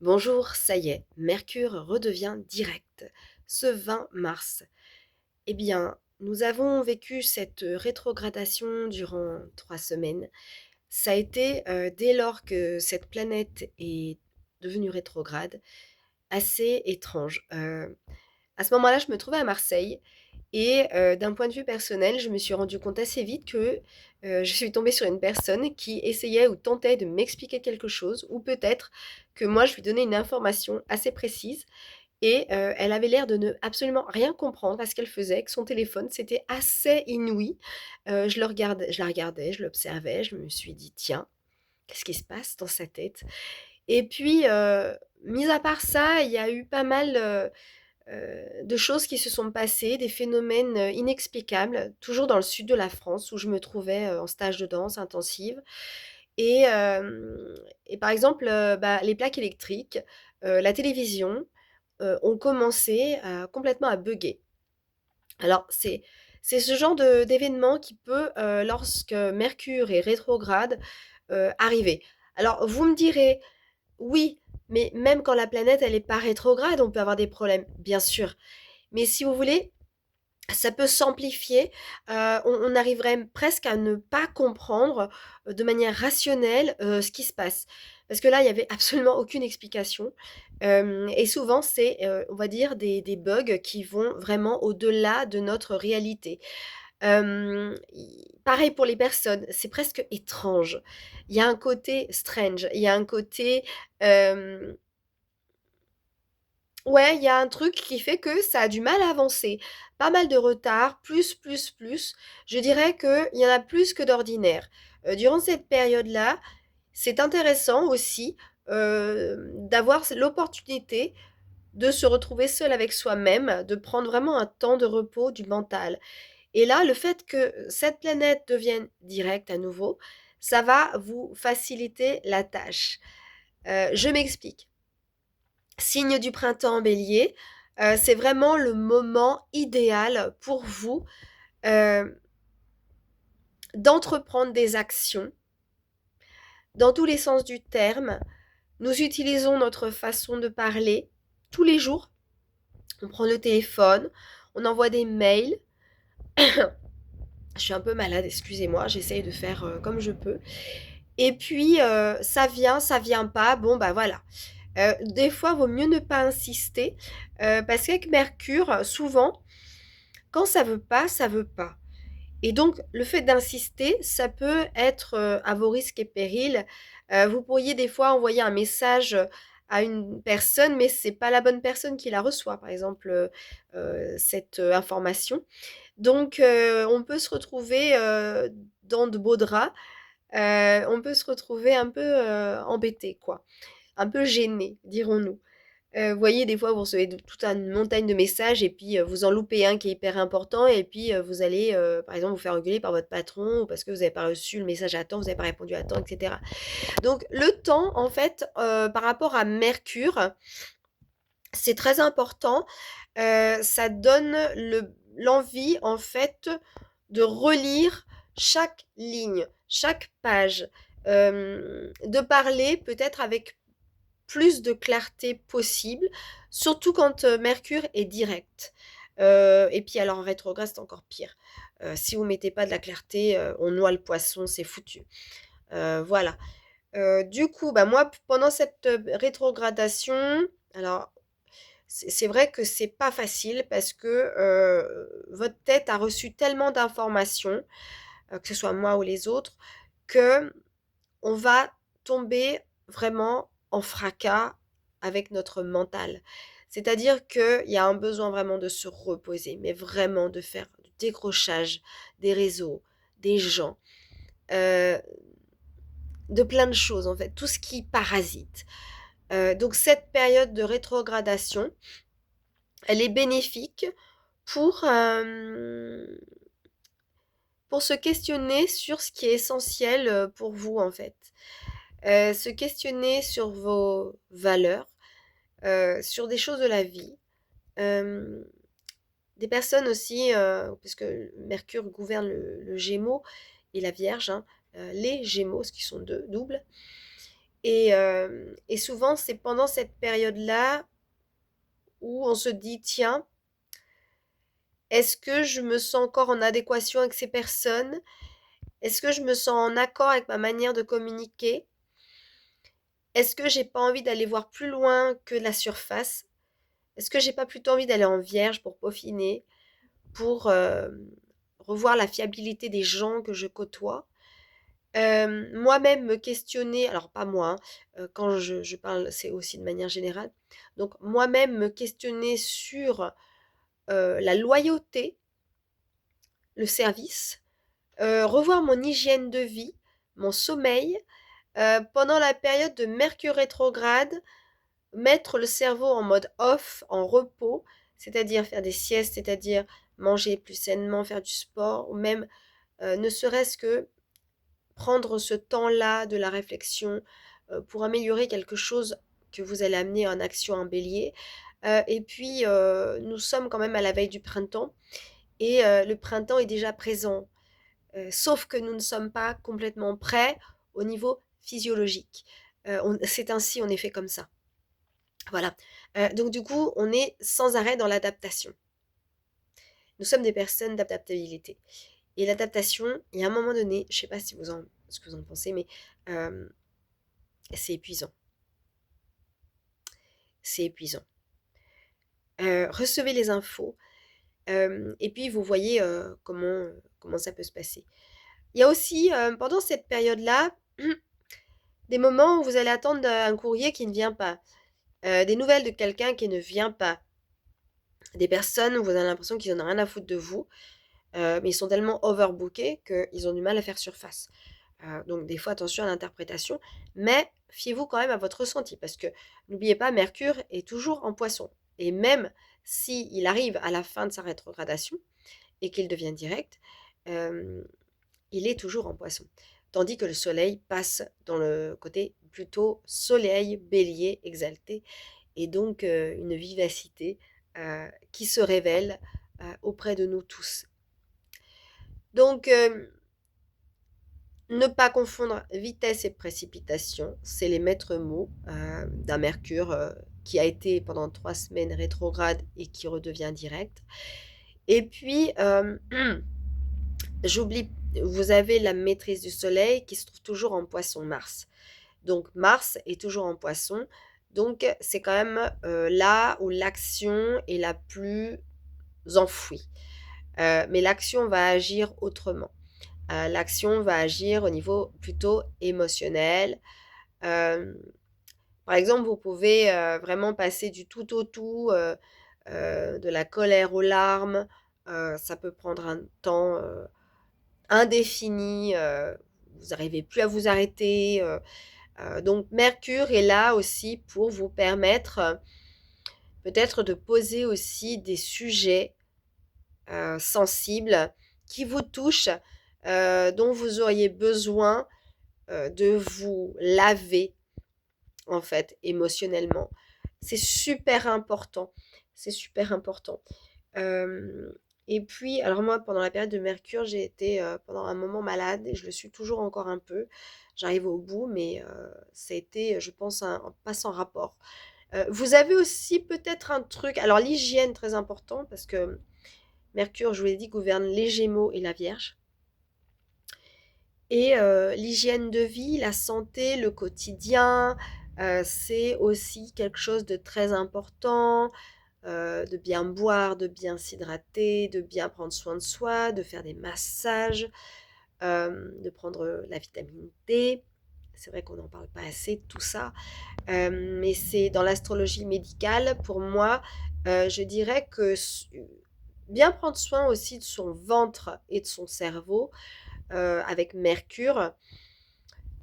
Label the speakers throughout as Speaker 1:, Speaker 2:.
Speaker 1: Bonjour, ça y est, Mercure redevient direct. Ce 20 mars. Eh bien, nous avons vécu cette rétrogradation durant 3 semaines. Ça a été, dès lors que cette planète est devenue rétrograde, assez étrange. À ce moment-là, je me trouvais à Marseille et d'un point de vue personnel, je me suis rendu compte assez vite que, je suis tombée sur une personne qui essayait ou tentait de m'expliquer quelque chose ou peut-être que moi je lui donnais une information assez précise et elle avait l'air de ne absolument rien comprendre à ce qu'elle faisait, que son téléphone, c'était assez inouï. Je la regardais, je l'observais, je me suis dit: «Tiens, qu'est-ce qui se passe dans sa tête?» Et puis, mis à part ça, il y a eu pas mal, de choses qui se sont passées, des phénomènes, inexplicables, toujours dans le sud de la France où je me trouvais, en stage de danse intensive et par exemple, les plaques électriques, la télévision, ont commencé à complètement à bugger. Alors c'est ce genre d'événement qui peut, lorsque Mercure est rétrograde, arriver. Alors vous me direz: «Oui, mais même quand la planète elle est pas rétrograde, on peut avoir des problèmes». Bien sûr, mais si vous voulez, ça peut s'amplifier, on arriverait presque à ne pas comprendre, de manière rationnelle, ce qui se passe. Parce que là, il y avait absolument aucune explication, hem et souvent c'est, on va dire des bugs qui vont vraiment au-delà de notre réalité. I pareil pour les personnes, c'est presque étrange. Il y a un côté strange, il y a un côté, hem ouais, il y a un truc qui fait que ça a du mal à avancer. Pas mal de retard, plus, plus, plus. Je dirais qu'il y en a plus que d'ordinaire. Durant cette période-là, c'est intéressant aussi, d'avoir l'opportunité de se retrouver seul avec soi-même, de prendre vraiment un temps de repos du mental. Et là, le fait que cette planète devienne directe à nouveau, ça va vous faciliter la tâche. Je m'explique. Signe du printemps bélier, c'est vraiment le moment idéal pour vous, heu, d'entreprendre des actions dans tous les sens du terme. Nous utilisons notre façon de parler tous les jours. On prend le téléphone, on envoie des mails. Je suis un peu malade, excusez-moi, j'essaye de faire, comme je peux et puis, ça vient pas, bon, bah, voilà. Des fois, vaut mieux ne pas insister, parce qu'avec Mercure, souvent, quand ça veut pas. Et donc, le fait d'insister, ça peut être, à vos risques et périls. Vous pourriez des fois envoyer un message, à une personne, mais c'est pas la bonne personne qui la reçoit, par exemple, cette, information. Donc, on peut se retrouver, dans de beaux draps, on peut se retrouver un peu, embêté quoi, un peu gêné, dirons-nous. Vous voyez, des fois, vous recevez de toute une montagne de messages et puis, vous en loupez un qui est hyper important et puis, vous allez, par exemple, vous faire engueuler par votre patron ou parce que vous n'avez pas reçu le message à temps, vous n'avez pas répondu à temps et cetera. Donc le temps, en fait, par rapport à Mercure, c'est très important. Ça donne l'envie, en fait, de relire chaque ligne, chaque page, de parler peut-être avec plus de clarté possible, surtout quand, Mercure est direct. Et puis alors en rétrograde, c'est encore pire. Si vous mettez pas de la clarté, on noie le poisson, c'est foutu. Voilà. Du coup, bah, moi, pendant cette, rétrogradation, alors c'est vrai que c'est pas facile parce que, votre tête a reçu tellement d'informations, que ce soit moi ou les autres, qu'on va tomber vraiment en fracas avec notre mental. C'est-à-dire qu'il y a un besoin vraiment de se reposer, mais vraiment de faire du décrochage des réseaux, des gens, heu, de plein de choses en fait, tout ce qui parasite. Donc cette période de rétrogradation, elle est bénéfique pour, pour se questionner sur ce qui est essentiel, pour vous en fait. Se questionner sur vos valeurs, sur des choses de la vie. Hem, des personnes aussi, parce que Mercure gouverne le Gémeaux et la Vierge, hein, les Gémeaux, parce qu'ils sont 2 doubles Et souvent, c'est pendant cette période-là où on se dit, tiens, est-ce que je me sens encore en adéquation avec ces personnes? Est-ce que je me sens en accord avec ma manière de communiquer? Est-ce que j'ai pas envie d'aller voir plus loin que la surface? Est-ce que j'ai pas plutôt envie d'aller en vierge pour peaufiner, pour revoir la fiabilité des gens que je côtoie? Moi-même me questionner, alors pas moi, hein, quand je parle, c'est aussi de manière générale. Donc moi-même me questionner sur la loyauté, le service, revoir mon hygiène de vie, mon sommeil, pendant la période de Mercure rétrograde, mettre le cerveau en mode off, en repos, c'est-à-dire faire des siestes, c'est-à-dire manger plus sainement, faire du sport, ou même ne serait-ce que prendre ce temps-là de la réflexion pour améliorer quelque chose que vous allez amener en action en bélier. Et puis, nous sommes quand même à la veille du printemps et le printemps est déjà présent. Sauf que nous ne sommes pas complètement prêts au niveau physiologique. C'est ainsi, on est fait comme ça. Voilà. Donc du coup, on est sans arrêt dans l'adaptation. Nous sommes des personnes d'adaptabilité. Et l'adaptation, il y a un moment donné, je ne sais pas si ce que vous en pensez, mais euh, c'est épuisant. C'est épuisant. Recevez les infos et puis vous voyez comment ça peut se passer. Il y a aussi, pendant cette période-là, des moments où vous allez attendre un courrier qui ne vient pas, des nouvelles de quelqu'un qui ne vient pas, des personnes où vous avez l'impression qu'ils n'en ont rien à foutre de vous, mais ils sont tellement overbookés qu'ils ont du mal à faire surface. Donc des fois, attention à l'interprétation, mais fiez-vous quand même à votre ressenti, parce que n'oubliez pas, Mercure est toujours en Poisson. Et même s'il arrive à la fin de sa rétrogradation et qu'il devient direct, euh, il est toujours en Poisson. Tandis que le Soleil passe dans le côté plutôt Soleil, Bélier, exalté, et donc une vivacité qui se révèle auprès de nous tous. Donc, ne pas confondre vitesse et précipitation, c'est les maîtres mots d'un Mercure qui a été pendant 3 semaines rétrograde et qui redevient direct. Et puis, j'oublie, vous avez la maîtrise du Soleil qui se trouve toujours en Poisson Mars. Donc Mars est toujours en Poisson, donc c'est quand même là où l'action est la plus enfouie. Mais l'action va agir autrement. L'action va agir au niveau plutôt émotionnel. Euh, Par exemple, vous pouvez vraiment passer du tout au tout, de la colère aux larmes. Ça peut prendre un temps indéfini. Vous n'arrivez plus à vous arrêter. Donc Mercure est là aussi pour vous permettre peut-être de poser aussi des sujets sensibles qui vous touchent, dont vous auriez besoin de vous laver en fait émotionnellement. C'est super important. C'est super important. Euh, et puis, alors moi, pendant la période de Mercure, j'ai été pendant un moment malade et je le suis toujours encore un peu. J'arrive au bout, mais ça a été, je pense, pas sans rapport. Vous avez aussi peut-être un truc, alors l'hygiène très important parce que Mercure, je vous l'ai dit, gouverne les Gémeaux et la Vierge. Et l'hygiène de vie, la santé, le quotidien, c'est aussi quelque chose de très important, de bien boire, de bien s'hydrater, de bien prendre soin de soi, de faire des massages, de prendre la vitamine D. C'est vrai qu'on n'en parle pas assez de tout ça, mais c'est dans l'astrologie médicale, pour moi, je dirais que bien prendre soin aussi de son ventre et de son cerveau, avec Mercure,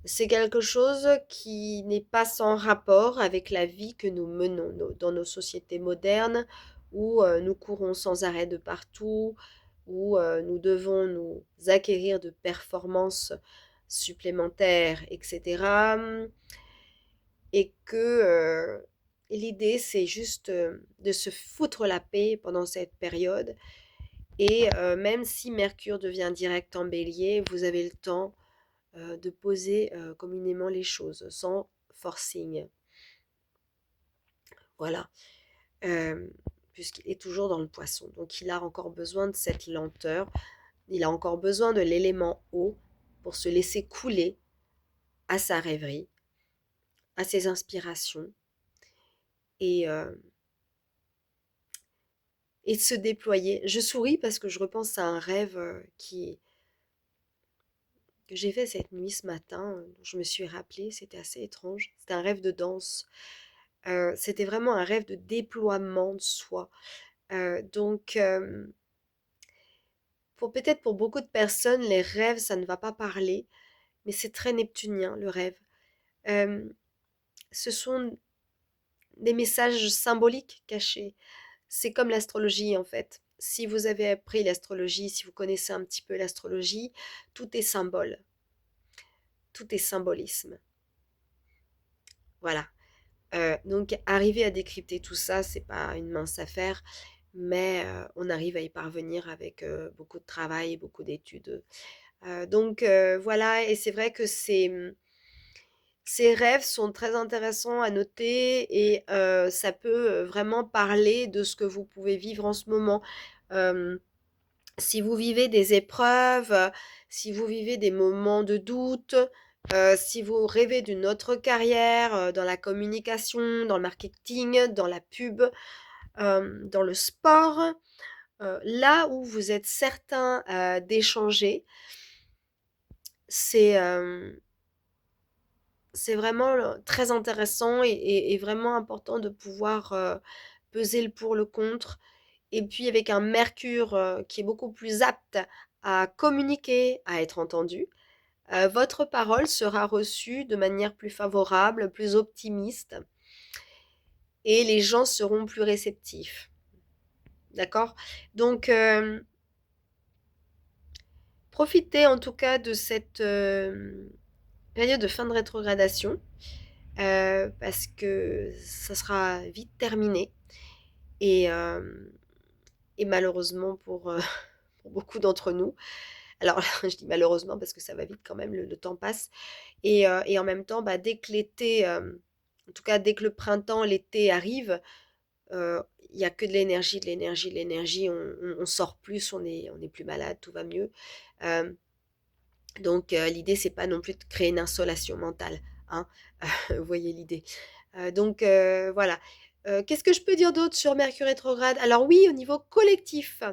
Speaker 1: c'est quelque chose qui n'est pas sans rapport avec la vie que nous menons dans nos sociétés modernes où nous courons sans arrêt de partout, où nous devons nous acquérir de performances supplémentaires, etc. Et que l'idée, c'est juste de se foutre la paix pendant cette période. Et même si Mercure devient direct en bélier, vous avez le temps de poser communément les choses sans forcing. Voilà. Puisqu'il est toujours dans le poisson. Donc il a encore besoin de cette lenteur, il a encore besoin de l'élément eau pour se laisser couler à sa rêverie, à ses inspirations et, euh, et de se déployer. Je souris parce que je repense à un rêve que j'ai fait cette nuit ce matin, dont je me suis rappelée, c'était assez étrange. C'était un rêve de danse. C'était vraiment un rêve de déploiement de soi. Donc, peut-être pour beaucoup de personnes, les rêves, ça ne va pas parler, mais c'est très neptunien, le rêve. Euh, Ce sont des messages symboliques cachés. C'est comme l'astrologie, en fait. Si vous avez appris l'astrologie, si vous connaissez un petit peu l'astrologie, tout est symbole, tout est symbolisme. Voilà. Donc, arriver à décrypter tout ça, c'est pas une mince affaire, mais on arrive à y parvenir avec beaucoup de travail et beaucoup d'études. Donc, voilà, et c'est vrai que ces rêves sont très intéressants à noter et ça peut vraiment parler de ce que vous pouvez vivre en ce moment. Euh, Si vous vivez des épreuves, si vous vivez des moments de doute, si vous rêvez d'une autre carrière dans la communication, dans le marketing, dans la pub, dans le sport, là où vous êtes certain d'échanger, c'est c'est vraiment très intéressant et vraiment important de pouvoir peser le pour le contre. Et puis avec un Mercure qui est beaucoup plus apte à communiquer, à être entendu, votre parole sera reçue de manière plus favorable, plus optimiste, et les gens seront plus réceptifs. D'accord? Donc, profitez en tout cas de cette période de fin de rétrogradation, parce que ça sera vite terminé. Et, euh, et malheureusement pour beaucoup d'entre nous, alors je dis malheureusement parce que ça va vite quand même, le temps passe, et en même temps, bah, dès que l'été, en tout cas dès que le printemps, l'été arrive, il n'y a que de l'énergie, de l'énergie, de l'énergie, on sort plus, on est plus malade, tout va mieux. Euh, donc l'idée, c'est pas non plus de créer une insolation mentale, hein. Vous voyez l'idée. Donc voilà. Qu'est-ce que je peux dire d'autre sur Mercure rétrograde? Alors oui, au niveau collectif.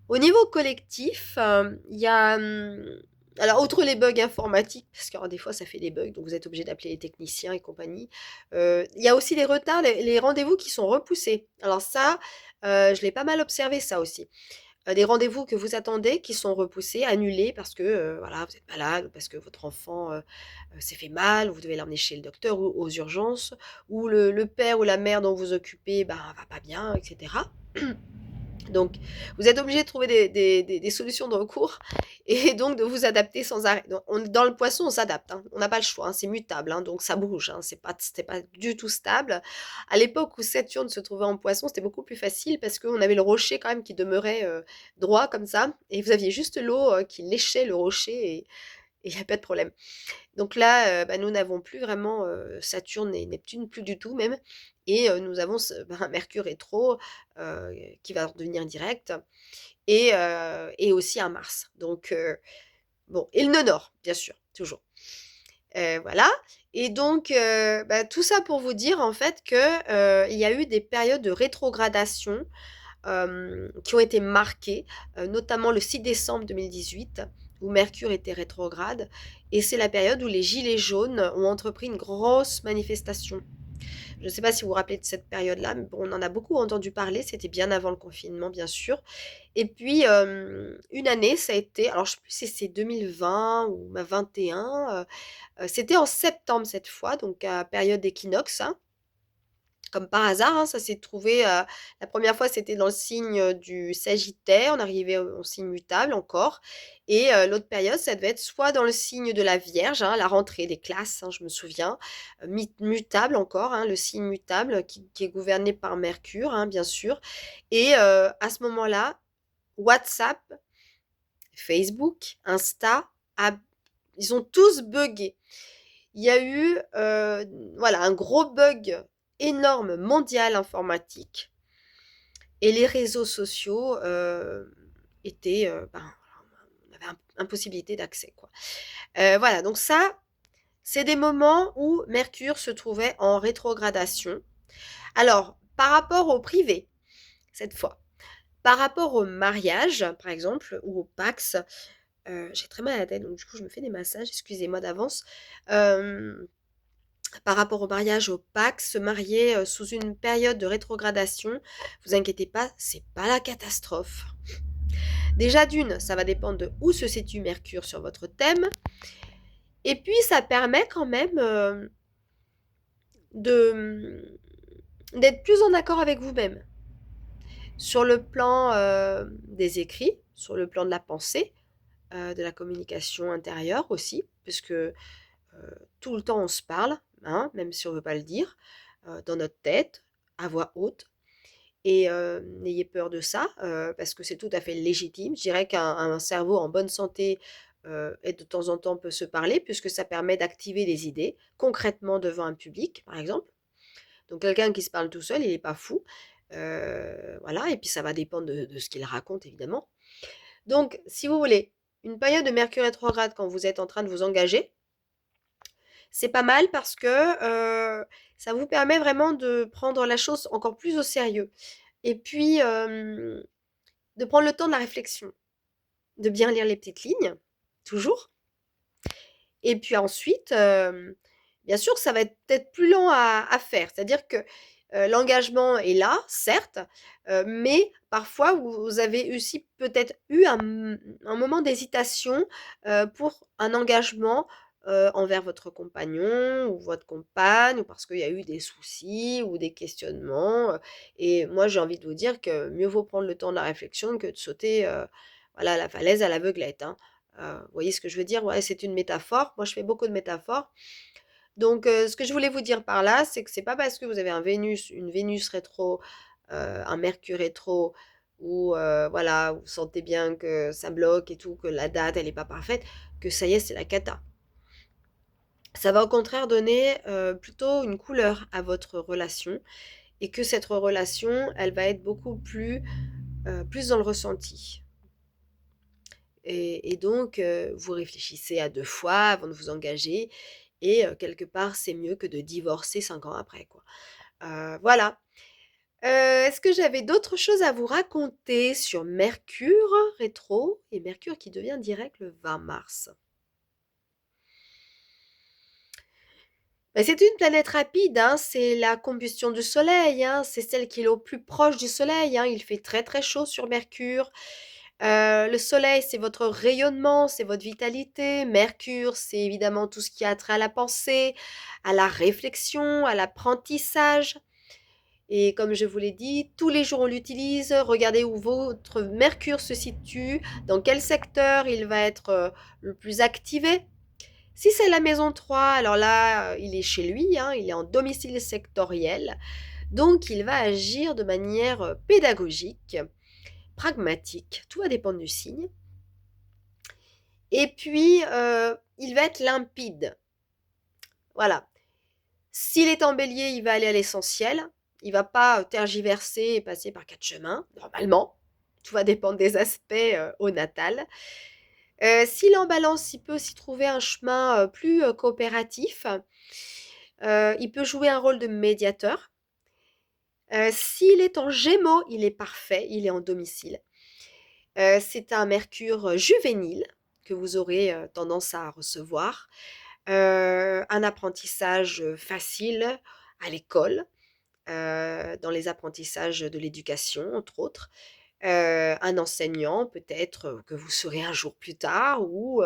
Speaker 1: Au niveau collectif, il y a... alors, outre les bugs informatiques, parce que des fois ça fait des bugs, donc vous êtes obligé d'appeler les techniciens et compagnie, il y a aussi les retards, les rendez-vous qui sont repoussés. Alors ça, je l'ai pas mal observé ça aussi. Des rendez-vous que vous attendez qui sont repoussés, annulés parce que voilà, vous êtes malade, parce que votre enfant s'est fait mal, vous devez l'emmener chez le docteur ou aux urgences, ou le père ou la mère dont vous occupez va pas bien, etc. Donc, vous êtes obligé de trouver des solutions de recours et donc de vous adapter sans arrêt. Donc, dans le poisson, on s'adapte, hein. On n'a pas le choix, hein. C'est mutable, hein, donc ça bouge, hein. C'était pas du tout stable. À l'époque où Saturne se trouvait en poisson, c'était beaucoup plus facile parce qu'on avait le rocher quand même qui demeurait droit comme ça. Et vous aviez juste l'eau qui léchait le rocher et il n'y a pas de problème. Donc là, bah, nous n'avons plus vraiment Saturne et Neptune, plus du tout même. Et nous avons un Mercure rétro qui va devenir direct et aussi un Mars. Donc, bon, et le nœud nord, bien sûr, toujours. Voilà. Et donc, bah, tout ça pour vous dire en fait que il y a eu des périodes de rétrogradation qui ont été marquées, notamment le 6 décembre 2018, où Mercure était rétrograde. Et c'est la période où les Gilets jaunes ont entrepris une grosse manifestation. Je ne sais pas si vous vous rappelez de cette période-là, mais bon, on en a beaucoup entendu parler. C'était bien avant le confinement, bien sûr. Et puis, une année, ça a été, alors je ne sais plus si c'est 2020 ou 2021, c'était en septembre cette fois, donc à période d'équinoxe, hein. Comme par hasard, hein, ça s'est trouvé, la première fois, c'était dans le signe du Sagittaire, on arrivait au signe mutable encore et l'autre période, ça devait être soit dans le signe de la Vierge, hein, la rentrée des classes, hein, je me souviens, mutable encore, hein, le signe mutable qui est gouverné par Mercure, hein, bien sûr. Et à ce moment-là, WhatsApp, Facebook, Insta, ils ont tous buggé. il y a eu voilà, un gros bug énorme mondial informatique et les réseaux sociaux étaient, on avait impossibilité d'accès, quoi. Voilà, donc ça, c'est des moments où Mercure se trouvait en rétrogradation. Alors, par rapport au privé, cette fois, par rapport au mariage, par exemple, ou au Pax, j'ai très mal à la tête, donc du coup, je me fais des massages, excusez-moi d'avance. Par rapport au mariage, au Pax, se marier sous une période de rétrogradation, vous inquiétez pas, c'est pas la catastrophe. Déjà d'une, ça va dépendre de où se situe Mercure sur votre thème, et puis ça permet quand même de d'être plus en accord avec vous-même. Sur le plan des écrits, sur le plan de la pensée, de la communication intérieure aussi, parce que tout le temps on se parle, hein, même si on ne veut pas le dire, dans notre tête, à voix haute. Et n'ayez peur de ça, parce que c'est tout à fait légitime. Je dirais qu'un cerveau en bonne santé et de temps en temps peut se parler, puisque ça permet d'activer des idées, concrètement devant un public, par exemple. Donc quelqu'un qui se parle tout seul, il n'est pas fou. Voilà, et puis ça va dépendre de ce qu'il raconte, évidemment. Donc, si vous voulez, une période de Mercure rétrograde quand vous êtes en train de vous engager, c'est pas mal parce que ça vous permet vraiment de prendre la chose encore plus au sérieux. Et puis, de prendre le temps de la réflexion, de bien lire les petites lignes, toujours. Et puis ensuite, bien sûr, ça va être peut-être plus lent à faire. C'est-à-dire que l'engagement est là, certes, mais parfois vous avez aussi peut-être eu un moment d'hésitation pour un engagement envers votre compagnon ou votre compagne, ou parce qu'il y a eu des soucis ou des questionnements. Et moi, j'ai envie de vous dire que mieux vaut prendre le temps de la réflexion que de sauter voilà, la falaise à l'aveuglette, hein. Vous voyez ce que je veux dire? Ouais, c'est une métaphore. Moi, je fais beaucoup de métaphores. Donc, ce que je voulais vous dire par là, c'est que c'est pas parce que vous avez une Vénus rétro, un Mercure rétro, ou voilà, vous sentez bien que ça bloque et tout, que la date, elle est pas parfaite, que ça y est, c'est la cata. Ça va au contraire donner plutôt une couleur à votre relation, et que cette relation, elle va être beaucoup plus dans le ressenti. Et donc, vous réfléchissez à 2 fois avant de vous engager, et quelque part, c'est mieux que de divorcer 5 ans après, quoi. Voilà. Est-ce que j'avais d'autres choses à vous raconter sur Mercure rétro et Mercure qui devient direct le 20 mars? Bah, c'est une planète rapide, hein, c'est la combustion du Soleil, hein, c'est celle qui est au plus proche du Soleil, hein. Il fait très, très chaud sur Mercure. Le Soleil, c'est votre rayonnement, c'est votre vitalité. Mercure, c'est évidemment tout ce qui a trait à la pensée, à la réflexion, à l'apprentissage. Et comme je vous l'ai dit, tous les jours on l'utilise. Regardez où votre Mercure se situe, dans quel secteur il va être le plus activé. Si c'est la maison 3, alors là, il est chez lui, hein, il est en domicile sectoriel. Donc, il va agir de manière pédagogique, pragmatique. Tout va dépendre du signe. Et puis, il va être limpide. Voilà. S'il est en bélier, il va aller à l'essentiel. Il va pas tergiverser et passer par 4 chemins, normalement. Tout va dépendre des aspects au natal. S'il est en balance, il peut s'y trouver un chemin plus coopératif. Il peut jouer un rôle de médiateur. S'il est en gémeaux, il est parfait, il est en domicile. C'est un Mercure juvénile que vous aurez tendance à recevoir. Un apprentissage facile à l'école, dans les apprentissages de l'éducation, entre autres. Un enseignant peut-être que vous serez un jour plus tard, ou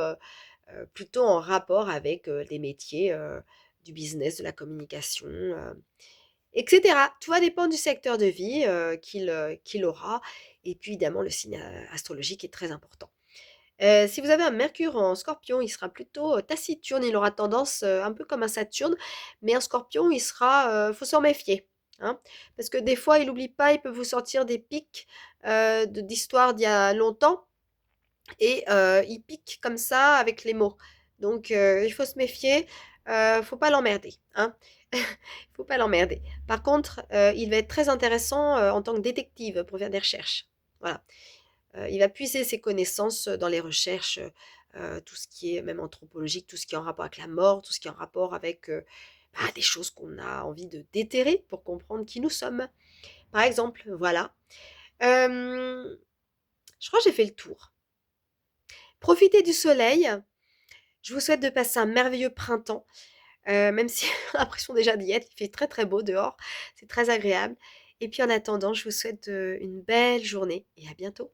Speaker 1: plutôt en rapport avec des métiers du business, de la communication, etc. Tout va dépendre du secteur de vie qu'il aura. Et puis évidemment, le signe astrologique est très important. Si vous avez un Mercure en Scorpion, il sera plutôt taciturne, il aura tendance, un peu comme un Saturne, mais en Scorpion, il sera, faut s'en méfier, hein. Parce que des fois, il n'oublie pas, il peut vous sortir des pics d'histoires d'il y a longtemps, et il pique comme ça avec les mots. Donc il faut se méfier. faut pas l'emmerder, hein. Faut pas l'emmerder. Par contre, il va être très intéressant, en tant que détective pour faire des recherches. Voilà. Il va puiser ses connaissances dans les recherches, tout ce qui est même anthropologique, tout ce qui est en rapport avec la mort, tout ce qui est en rapport avec, des choses qu'on a envie de déterrer pour comprendre qui nous sommes. Par exemple, voilà. Hem, je crois que j'ai fait le tour. Profitez du soleil. Je vous souhaite de passer un merveilleux printemps, même si j'ai l'impression déjà d'y être. Il fait très, très beau dehors. C'est très agréable et puis en attendant, je vous souhaite, une belle journée et à bientôt.